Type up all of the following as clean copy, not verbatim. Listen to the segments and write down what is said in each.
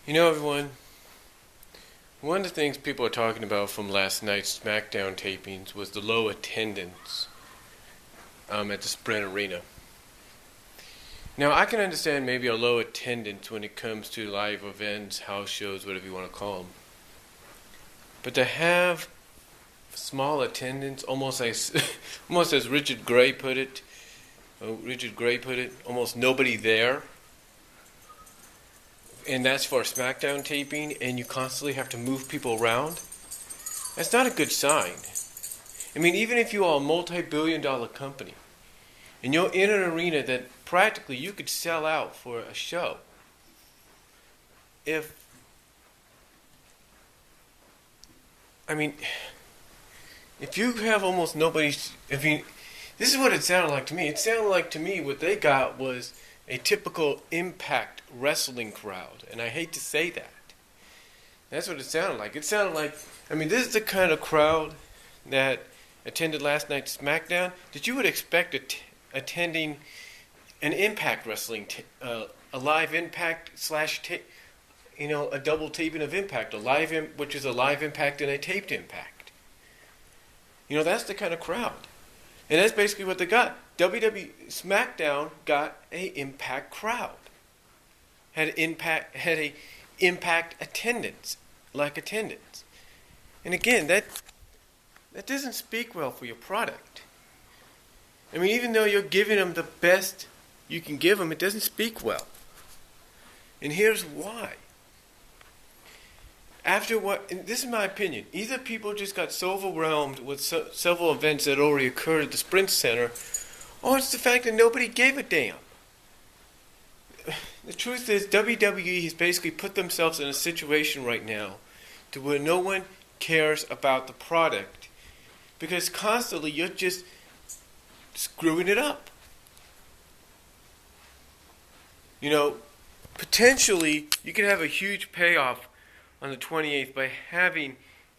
You know, everyone, one of the things people are talking about from last night's Smackdown tapings was the low attendance at the Sprint Arena. Now, I can understand maybe a low attendance when it comes to live events, house shows, whatever you want to call them. But to have small attendance, almost as Richard Gray put it, almost nobody there. And that's for a Smackdown taping, and you constantly have to move people around. That's not a good sign. I mean, even if you are a multi-billion-dollar company, and you're in an arena that practically you could sell out for a show, if you have almost nobody, this is what it sounded like to me. It sounded like to me what they got was a typical Impact wrestling crowd, and I hate to say that. That's what it sounded like. It sounded like, this is the kind of crowd that attended last night's SmackDown that you would expect attending an Impact wrestling, a live Impact / a double taping of Impact, which is a live Impact and a taped Impact. That's the kind of crowd. And that's basically what they got. WWE SmackDown got a Impact crowd. Had a Impact attendance. And again, that doesn't speak well for your product. Even though you're giving them the best you can give them, it doesn't speak well. And here's why. And this is my opinion, either people just got so overwhelmed with several events that already occurred at the Sprint Center, or it's the fact that nobody gave a damn. The truth is, WWE has basically put themselves in a situation right now to where no one cares about the product, because constantly you're just screwing it up. Potentially you could have a huge payoff on the 28th by having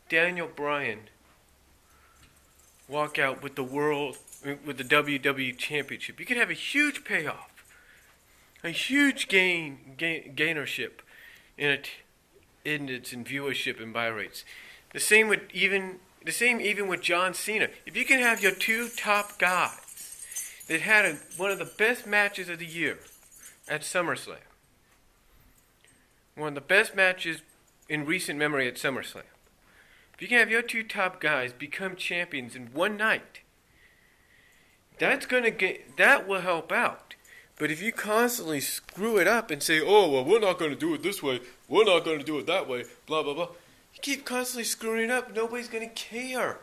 Daniel Bryan walk out with the WWE Championship. You could have a huge payoff, a huge gainership in attendance and viewership and buy rates. The same even with John Cena. If you can have your two top guys that had one of the best matches of the year at SummerSlam, one of the best matches in recent memory at SummerSlam. If you can have your two top guys become champions in one night, that will help out. But if you constantly screw it up and say, oh, well, we're not going to do it this way, we're not going to do it that way, blah, blah, blah, you keep constantly screwing it up, nobody's going to care.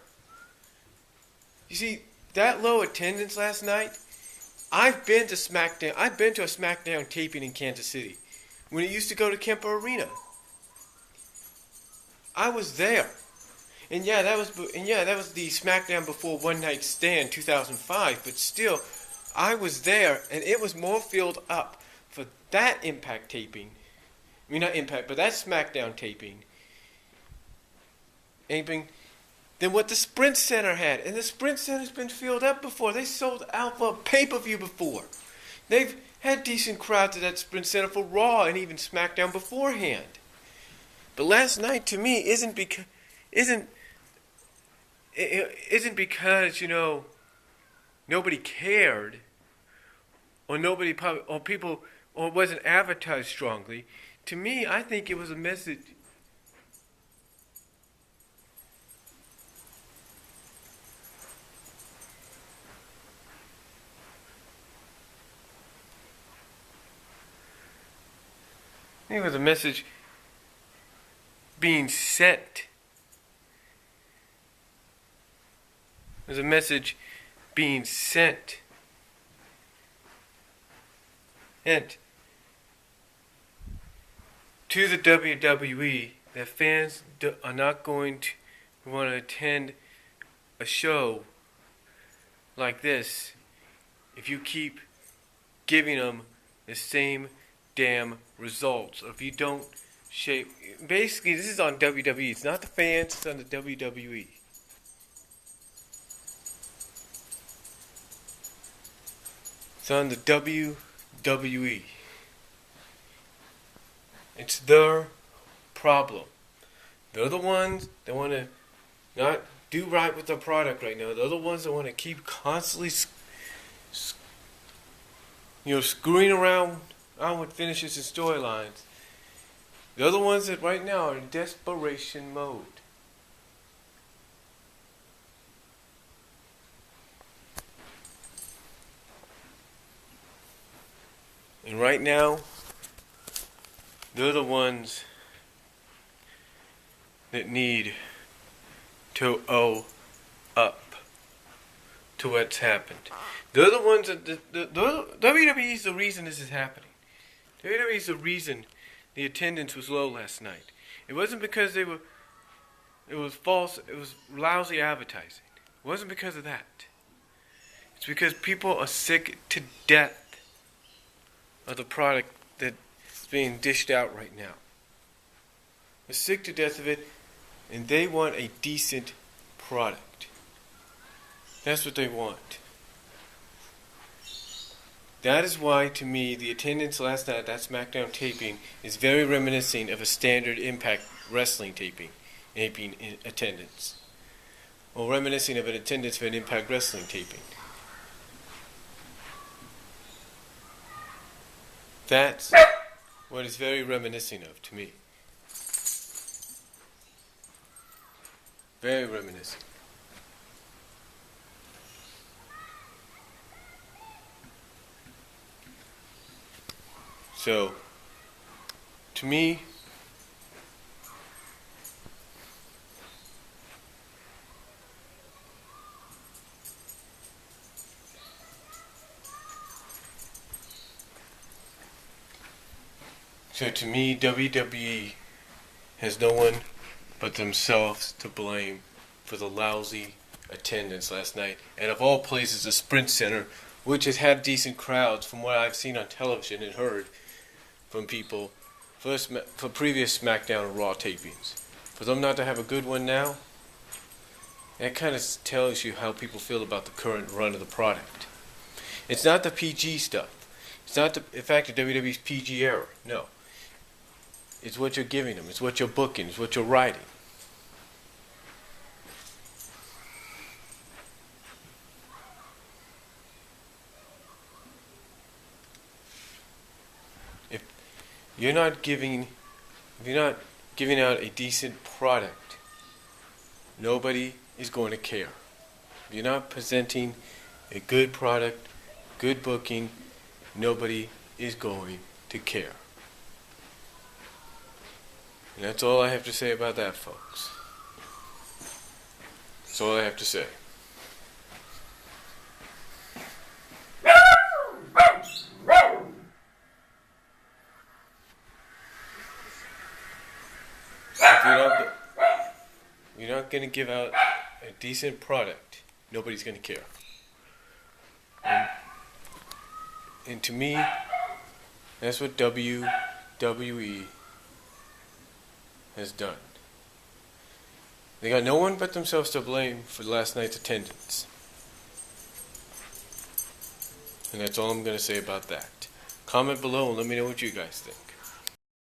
You see, that low attendance last night, I've been to a SmackDown taping in Kansas City when it used to go to Kemper Arena. I was there. And that was the SmackDown before One Night Stand 2005, but still, I was there, and it was more filled up for that Impact taping. Not Impact, but that SmackDown taping than what the Sprint Center had. And the Sprint Center's been filled up before. They sold out for a pay-per-view before. They've had decent crowds at that Sprint Center for Raw and even SmackDown beforehand. But last night, to me, isn't because nobody cared, or or it wasn't advertised strongly. To me, I think it was a message. I think it was a message being sent. There's a message being sent. And to the WWE that fans are not going to want to attend a show like this if you keep giving them the same damn results. Or if you don't shape. Basically, this is on WWE. It's not the fans, it's on the WWE. It's on the WWE. It's their problem. They're the ones that want to not do right with the product right now. They're the ones that want to keep constantly, screwing around on with finishes and storylines. They're the ones that right now are in desperation mode. And right now, they're the ones that need to owe up to what's happened. They're the ones that WWE is the reason this is happening. WWE is the reason the attendance was low last night. It wasn't because it was false, it was lousy advertising. It wasn't because of that. It's because people are sick to death of the product that's being dished out right now. They're sick to death of it, and they want a decent product. That's what they want. That is why, to me, the attendance last night at that Smackdown taping is very reminiscent of a standard Impact Wrestling taping in attendance. Or reminiscent of an attendance for an Impact Wrestling taping. That's what it's very reminiscent of to me. Very reminiscent. So, to me, WWE has no one but themselves to blame for the lousy attendance last night. And of all places, the Sprint Center, which has had decent crowds from what I've seen on television and heard from people for previous SmackDown and Raw tapings. For them not to have a good one now, that kind of tells you how people feel about the current run of the product. It's not the PG stuff. It's not the fact that WWE's PG era. No. It's what you're giving them. It's what you're booking. It's what you're writing. If you're not giving out a decent product, nobody is going to care. If you're not presenting a good product, good booking, nobody is going to care. And that's all I have to say about that, folks. That's all I have to say. If you're not going to give out a decent product, nobody's going to care. And to me, that's what WWE has done. They got no one but themselves to blame for last night's attendance. And that's all I'm going to say about that. Comment below and let me know what you guys think.